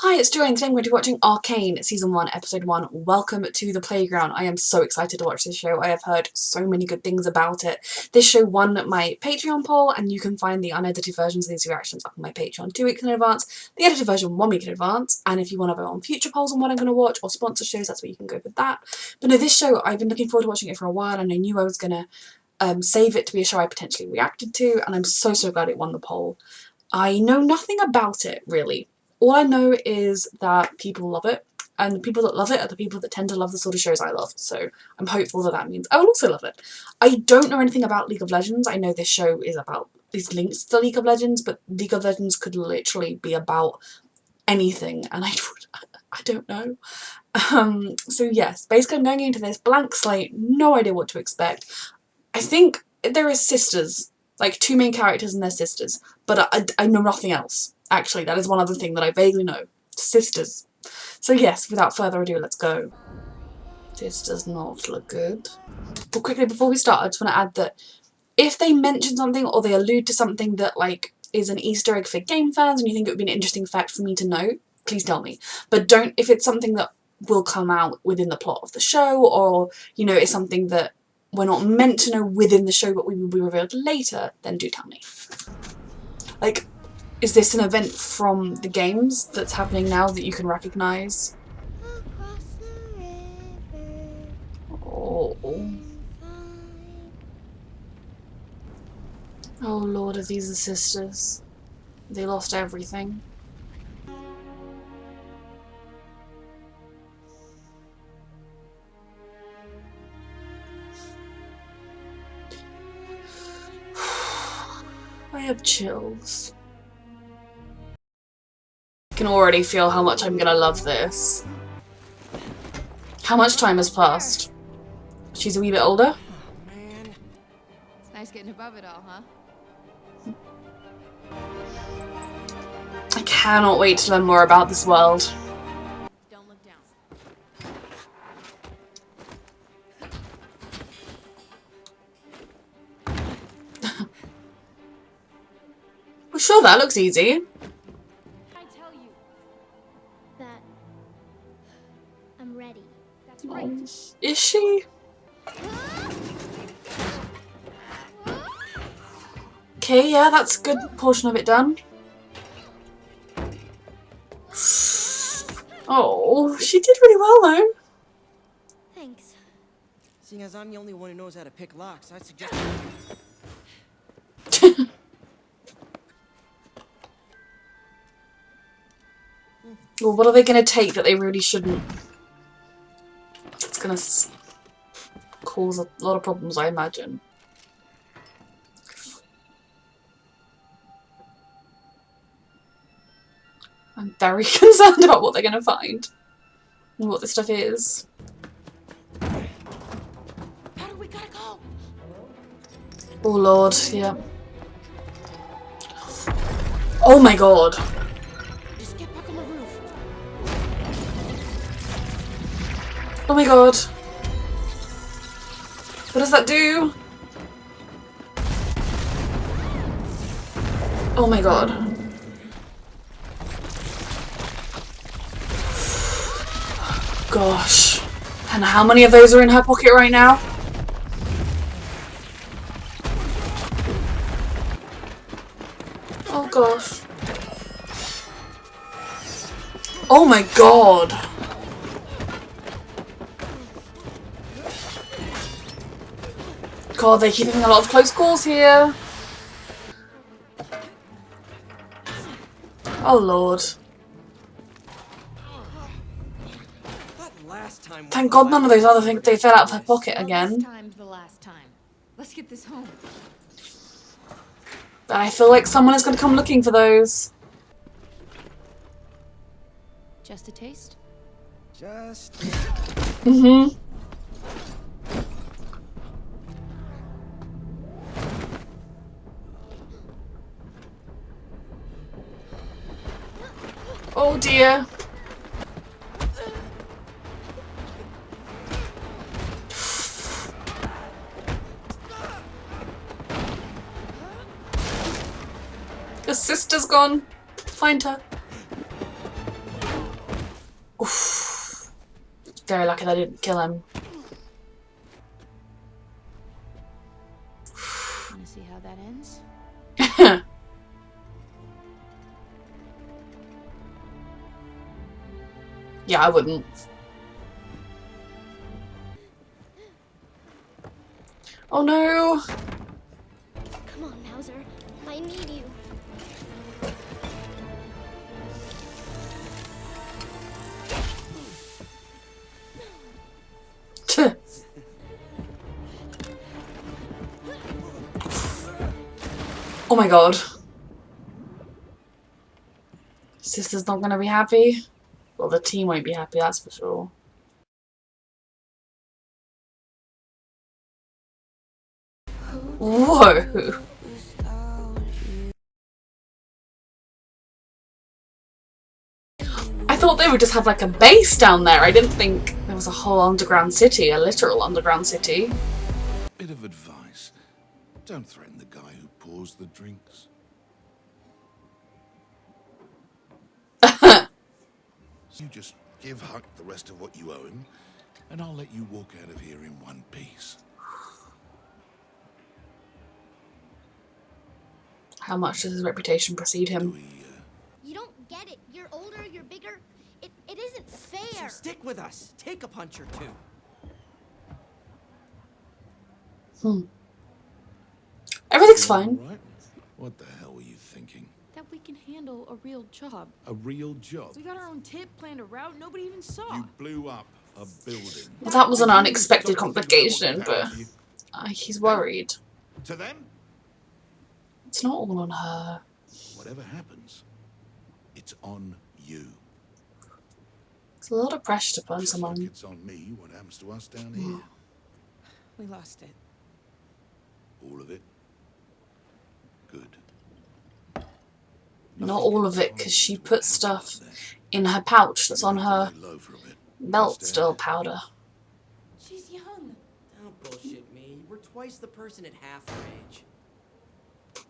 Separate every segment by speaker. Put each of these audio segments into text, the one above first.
Speaker 1: Hi, it's Joy and today I'm going to be watching Arcane Season 1, Episode 1. Welcome to the playground. I am so excited to watch this show. I have heard so many good things about it. This show won my Patreon poll and you can find the unedited versions of these reactions up on my Patreon 2 weeks in advance, the edited version 1 week in advance, and if you want to vote on future polls on what I'm going to watch or sponsor shows, that's where you can go with that. But no, this show, I've been looking forward to watching it for a while and I knew I was going to save it to be a show I potentially reacted to, and I'm so glad it won the poll. I know nothing about it, really. All I know is that people love it, and the people that love it are the people that tend to love the sort of shows I love, so I'm hopeful that that means I will also love it. I don't know anything about League of Legends. I know this show is links to League of Legends, but League of Legends could literally be about anything, and I don't know. So yes, basically I'm going into this blank slate, no idea what to expect. I think there are sisters, like two main characters and their sisters, but I know nothing else. Actually, that is one other thing that I vaguely know. Sisters. So yes, without further ado, let's go. This does not look good. But quickly, before we start, I just want to add that if they mention something or they allude to something that like is an Easter egg for game fans and you think it would be an interesting fact for me to know, please tell me. But don't, if it's something that will come out within the plot of the show, or, you know, it's something that we're not meant to know within the show but we will be revealed later, then do tell me. Like, is this an event from the games that's happening now that you can recognise? Oh. Oh lord, are these the sisters? They lost everything. I have chills. I can already feel how much I'm gonna love this. How much time has passed? She's a wee bit older?
Speaker 2: Oh, man. It's nice getting above it all, huh?
Speaker 1: I cannot wait to learn more about this world.
Speaker 2: Don't look down.
Speaker 1: Well, sure, that looks easy.
Speaker 2: I tell you
Speaker 3: that I'm ready.
Speaker 2: that's right.
Speaker 1: Is she? Okay, yeah, that's a good portion of it done. Oh, she did really well though.
Speaker 3: Thanks.
Speaker 4: Seeing as I'm the only one who knows how to pick locks, I suggest.
Speaker 1: Well, what are they going to take that they really shouldn't? It's going to cause a lot of problems, I imagine. I'm very concerned about what they're going to find and what this stuff is.
Speaker 2: How do we gotta go?
Speaker 1: Oh lord, yeah. Oh my god.
Speaker 2: Just get back on the roof.
Speaker 1: Oh my god. What does that do? Oh my god. Gosh. And how many of those are in her pocket right now? Oh gosh. Oh my god. God, they're keeping a lot of close calls here. Oh lord. Thank god none of those other things, they fell out of her pocket
Speaker 2: Well,
Speaker 1: again.
Speaker 2: this time's the last time. Let's get this home.
Speaker 1: But I feel like someone is going to come looking for those.
Speaker 2: Just a taste?
Speaker 4: Just.
Speaker 1: Mm-hmm. Oh dear. Your sister's gone. Find her. Oof. Very lucky that I didn't kill him.
Speaker 2: Wanna see how that ends?
Speaker 1: Yeah, I wouldn't. Oh no!
Speaker 3: Come on, Mauser. I need you.
Speaker 1: Oh my god. Sister's not gonna be happy. Well, the team won't be happy, that's for sure. Whoa! I thought they would just have like a base down there. I didn't think there was a whole underground city, a literal underground city.
Speaker 5: Bit of advice. Don't threaten the guy who pours the drinks. You just give Huck the rest of what you owe him, and I'll let you walk out of here in one piece.
Speaker 1: How much does his reputation precede
Speaker 5: Do
Speaker 1: him?
Speaker 5: we,
Speaker 3: You don't get it. You're older, you're bigger. It isn't
Speaker 4: So
Speaker 3: fair.
Speaker 4: stick with us. Take a punch or two.
Speaker 1: Everything's
Speaker 5: all
Speaker 1: fine.
Speaker 5: right? What the hell were you thinking?
Speaker 2: That we can handle a real job.
Speaker 5: A real job?
Speaker 2: We got our own tip, planned a route, nobody even saw.
Speaker 5: You blew up a building.
Speaker 1: Well, that was an
Speaker 5: You
Speaker 1: unexpected
Speaker 5: stop to think about
Speaker 1: complication,
Speaker 5: what could
Speaker 1: but
Speaker 5: happen to you.
Speaker 1: he's worried.
Speaker 5: To them,
Speaker 1: It's not all on her.
Speaker 5: whatever happens, it's on you.
Speaker 1: It's a lot of pressure to put on
Speaker 5: Just like
Speaker 1: someone.
Speaker 5: it's on me what happens to us down here.
Speaker 2: We lost it.
Speaker 5: All of it. Good.
Speaker 1: Not all of it, because she put stuff in her pouch that's on her belt still, powder.
Speaker 2: She's young.
Speaker 4: Don't bullshit me. We're twice the person at half her age.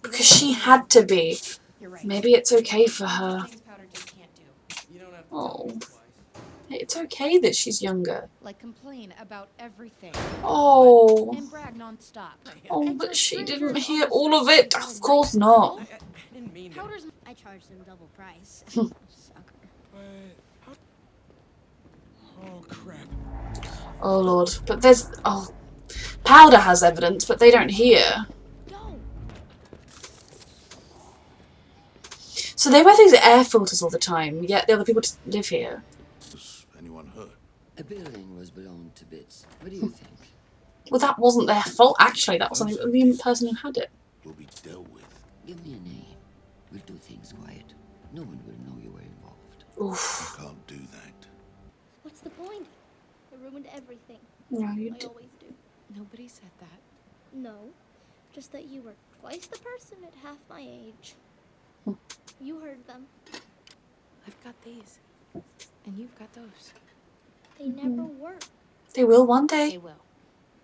Speaker 1: Because she had to be.
Speaker 2: You're right.
Speaker 1: Maybe it's okay for her.
Speaker 2: Things powder just can't do.
Speaker 4: You don't have to
Speaker 1: Oh.
Speaker 4: tell me twice.
Speaker 1: It's okay that she's younger.
Speaker 2: Like complain about everything.
Speaker 1: Oh.
Speaker 2: And brag non-stop.
Speaker 1: Oh,
Speaker 2: And
Speaker 1: but
Speaker 2: tell
Speaker 1: she
Speaker 2: strangers
Speaker 1: didn't
Speaker 2: on
Speaker 1: hear
Speaker 2: the
Speaker 1: all of
Speaker 2: street
Speaker 1: it.
Speaker 2: that
Speaker 1: Of
Speaker 2: they're
Speaker 1: course
Speaker 2: nice.
Speaker 1: not.
Speaker 4: I didn't mean to.
Speaker 2: Powder's
Speaker 3: I charged them double price.
Speaker 1: Hmm.
Speaker 3: Sucker.
Speaker 4: Oh, crap.
Speaker 1: Oh lord. But there's... Oh. Powder has evidence, but they don't hear.
Speaker 3: Go.
Speaker 1: So they wear these air filters all the time, yet the other people just live here.
Speaker 5: Was anyone hurt?
Speaker 6: A building was blown to bits. What do you think?
Speaker 1: Well, that wasn't their fault, actually. That was something that the person who had it.
Speaker 5: Will be dealt with.
Speaker 6: Give me a name. We'll do things quiet. No one will know you were involved.
Speaker 1: Oof.
Speaker 5: I can't do that.
Speaker 3: What's the point? I ruined everything.
Speaker 1: No, you
Speaker 3: I
Speaker 1: did.
Speaker 3: always do.
Speaker 2: Nobody said that.
Speaker 3: No, just that you were twice the person at half my age.
Speaker 1: Hmm.
Speaker 3: You heard them.
Speaker 2: I've got these. And you've got those.
Speaker 3: They never work.
Speaker 1: They will one
Speaker 2: They
Speaker 1: day.
Speaker 2: will.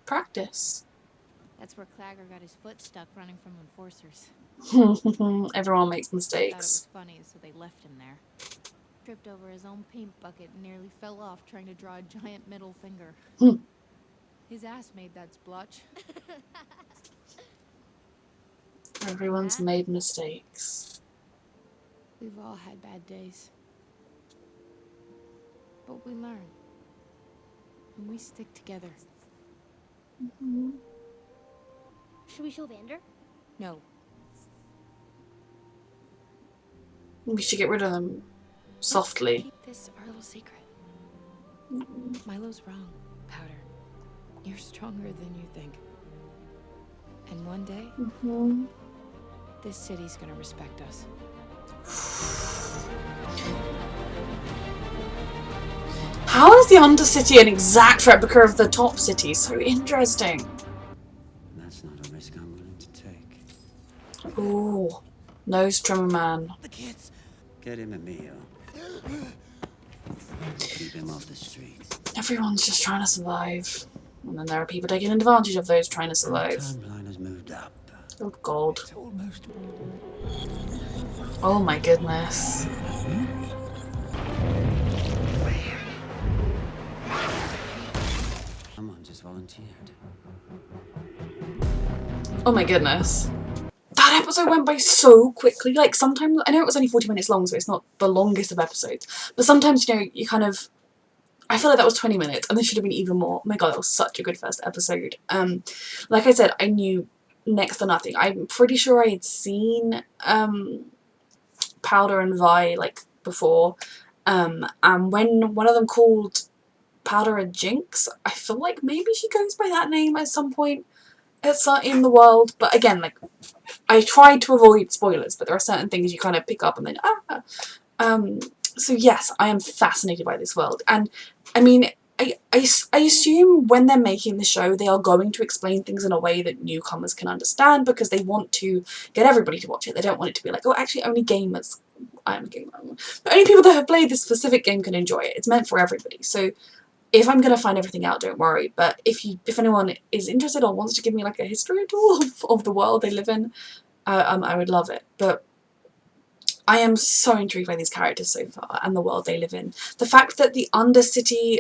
Speaker 1: Practice.
Speaker 2: That's where Clagger got his foot stuck running from enforcers.
Speaker 1: Everyone makes
Speaker 2: Thought it
Speaker 1: mistakes.
Speaker 2: was funny, so they left him there. Tripped over his own paint bucket and nearly fell off trying to draw a giant middle finger.
Speaker 1: Hmm.
Speaker 2: His ass made that splotch.
Speaker 1: Everyone's made mistakes.
Speaker 2: We've all had bad days. But we learn. And we stick together.
Speaker 3: Should we show Vander?
Speaker 2: No.
Speaker 1: We should get rid of them softly.
Speaker 2: Keep this our little secret. Milo's wrong, Powder. You're stronger than you think. And one day, this city's gonna respect us.
Speaker 1: How is the Undercity an exact replica of the top city? So interesting.
Speaker 6: That's not a risk I'm willing to take.
Speaker 1: Ooh. Nose trimmer man.
Speaker 4: The kids.
Speaker 6: Get him a meal. Keep him off the streets.
Speaker 1: Everyone's just trying to survive. And then there are people taking advantage of those trying to
Speaker 6: Our
Speaker 1: survive.
Speaker 6: timeline has moved up.
Speaker 1: Oh god.
Speaker 6: It's almost.
Speaker 1: Oh my goodness.
Speaker 6: just volunteered.
Speaker 1: Oh my goodness. That episode went by so quickly. Like, sometimes, I know it was only 40 minutes long, so it's not the longest of episodes, but sometimes, you know, you kind of, I feel like that was 20 minutes, and there should have been even more. Oh my god, that was such a good first episode. Like I said, I knew next to nothing. I'm pretty sure I had seen, Powder and Vi, like, before, and when one of them called Powder a Jinx, I feel like maybe she goes by that name at some point in the world, but again, like, I tried to avoid spoilers, but there are certain things you kind of pick up and then, so yes, I am fascinated by this world, and I mean, I assume when they're making the show, they are going to explain things in a way that newcomers can understand, because they want to get everybody to watch it. They don't want it to be like, oh, actually only gamers, I am a gamer, but only people that have played this specific game can enjoy it. It's meant for everybody, so if I'm going to find everything out, don't worry, but if anyone is interested or wants to give me like a history tour of the world they live in, I would love it. But I am so intrigued by these characters so far and the world they live in. The fact that the Undercity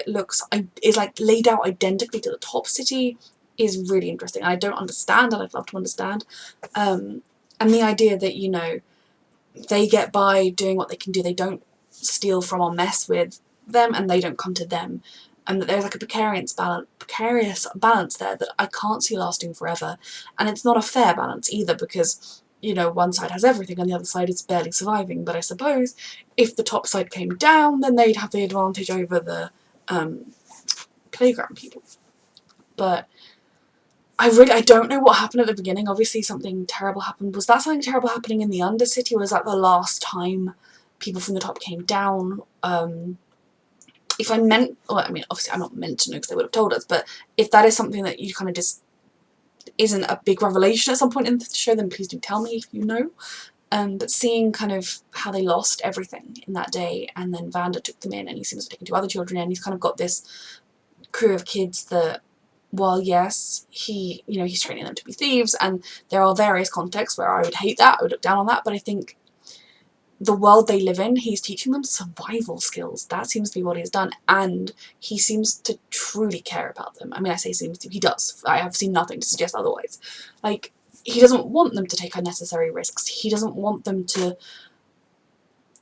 Speaker 1: is like laid out identically to the top city is really interesting. I don't understand, and I'd love to understand. And the idea that, you know, they get by doing what they can do. They don't steal from or mess with them, and they don't come to them. And that there's like a precarious balance there that I can't see lasting forever. And it's not a fair balance either, because, you know, one side has everything and the other side is barely surviving. But I suppose if the top side came down, then they'd have the advantage over the playground people. But I don't know what happened at the beginning. Obviously something terrible happened. Was that something terrible happening in the Undercity, or was that the last time people from the top came down? If I meant, well, I mean, obviously I'm not meant to know because they would have told us, but if that is something that you kind of just isn't a big revelation at some point in the show, then please do tell me if you know. But seeing kind of how they lost everything in that day, and then Vander took them in, and he seems to have taken two other children in, and he's kind of got this crew of kids that, while yes, he's training them to be thieves, and there are various contexts where I would hate that, I would look down on that, but I think the world they live in, he's teaching them survival skills. That seems to be what he's done, and he seems to truly care about them. I mean, I say seems to, he does. I have seen nothing to suggest otherwise. Like, he doesn't want them to take unnecessary risks. He doesn't want them to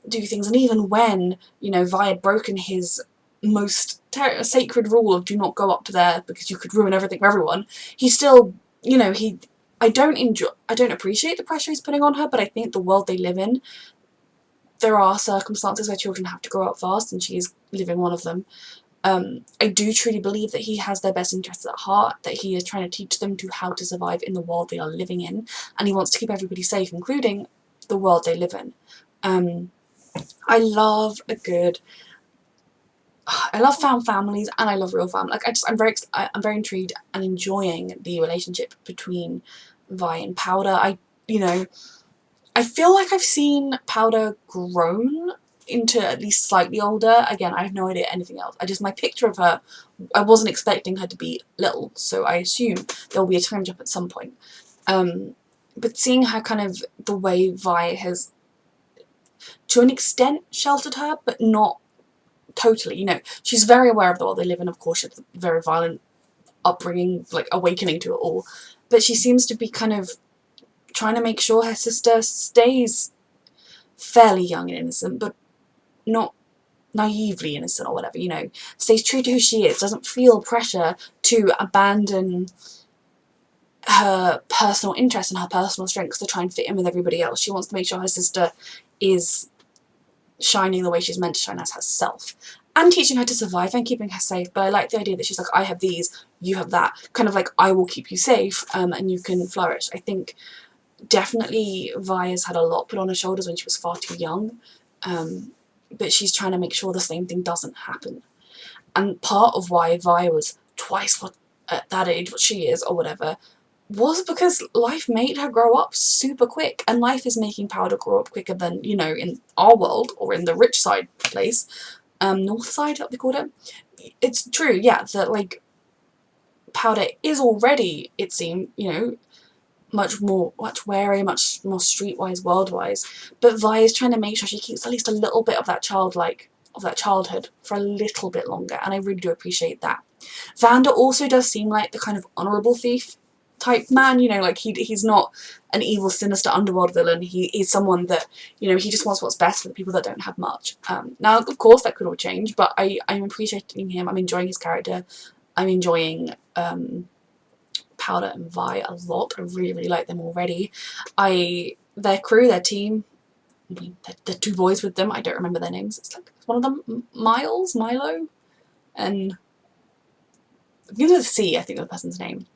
Speaker 1: do things, and even when, you know, Vi had broken his most sacred rule of do not go up to there because you could ruin everything for everyone, he still, you know, I don't appreciate the pressure he's putting on her, but I think the world they live in, there are circumstances where children have to grow up fast, and she's living one of them. I do truly believe that he has their best interests at heart, that he is trying to teach them how to survive in the world they are living in, and he wants to keep everybody safe, including the world they live in. I love found families, and I love real family. Like, I'm very intrigued and enjoying the relationship between Vi and Powder. I feel like I've seen Powder grown into at least slightly older. Again, I have no idea anything else. My picture of her, I wasn't expecting her to be little, so I assume there'll be a time jump at some point. But seeing her kind of, the way Vi has, to an extent, sheltered her, but not totally, you know, she's very aware of the world they live in. Of course, she has a very violent upbringing, like, awakening to it all, but she seems to be kind of trying to make sure her sister stays fairly young and innocent, but not naively innocent or whatever, you know, stays true to who she is, doesn't feel pressure to abandon her personal interests and her personal strengths to try and fit in with everybody else. She wants to make sure her sister is shining the way she's meant to shine as herself, and teaching her to survive and keeping her safe. But I like the idea that she's like, I have these, you have that, kind of like, I will keep you safe, and you can flourish. I think definitely Vi has had a lot put on her shoulders when she was far too young, but she's trying to make sure the same thing doesn't happen. And part of why Vi was twice what at that age what she is, or whatever, was because life made her grow up super quick, and life is making Powder grow up quicker than, you know, in our world, or in the rich side place, north side, what they called it. It's true, yeah, that, like, Powder is already, it seemed, you know, much wary, much more streetwise, worldwise, but Vi is trying to make sure she keeps at least a little bit of that childlike childhood for a little bit longer, and I really do appreciate that. Vander also does seem like the kind of honourable thief type man, you know, like he's not an evil, sinister underworld villain. He is someone that, you know, he just wants what's best for the people that don't have much. Now, of course, that could all change, but I'm appreciating him. I'm enjoying his character. I'm enjoying Powder and Vi a lot. I really, really like them already. Their crew, their team, I mean, the two boys with them, I don't remember their names. It's like one of them, Milo, and begins with C, I think the person's name.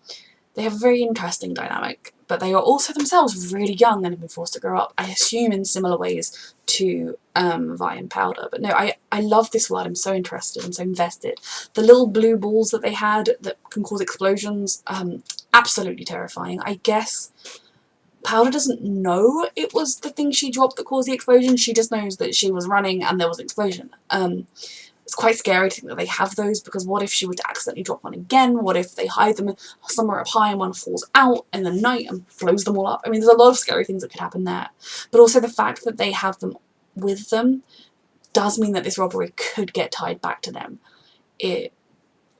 Speaker 1: They have a very interesting dynamic, but they are also themselves really young and have been forced to grow up, I assume in similar ways to Vi and Powder. But no, I love this world. I'm so interested. I'm so invested. The little blue balls that they had that can cause explosions, absolutely terrifying. I guess Powder doesn't know it was the thing she dropped that caused the explosion. She just knows that she was running and there was an explosion. It's quite scary to think that they have those, because what if she were to accidentally drop one again? What if they hide them somewhere up high and one falls out in the night and blows them all up? I mean, there's a lot of scary things that could happen there. But also the fact that they have them with them does mean that this robbery could get tied back to them. It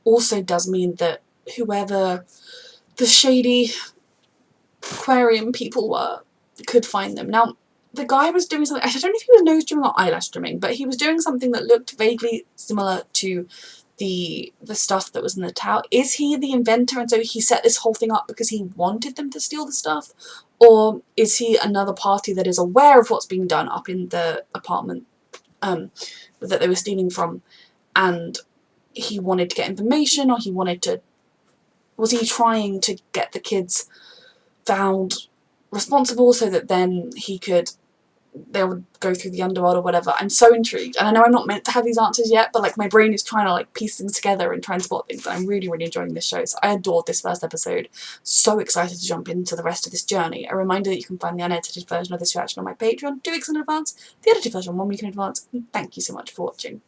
Speaker 1: also does mean that whoever the shady aquarium people were could find them. Now, the guy was doing something, I don't know if he was nose trimming or eyelash trimming, but he was doing something that looked vaguely similar to the stuff that was in the tower. Is he the inventor and so he set this whole thing up because he wanted them to steal the stuff? Or is he another party that is aware of what's being done up in the apartment that they were stealing from, and he wanted to get information, or was he trying to get the kids found responsible so that then they would go through the underworld or whatever? I'm so intrigued, and I know I'm not meant to have these answers yet, but like my brain is trying to like piece things together and try and spot things, and I'm really, really enjoying this show. So I adored this first episode. So excited to jump into the rest of this journey. A reminder that you can find the unedited version of this reaction on my Patreon 2 weeks in advance, the edited version 1 week in advance, and thank you so much for watching.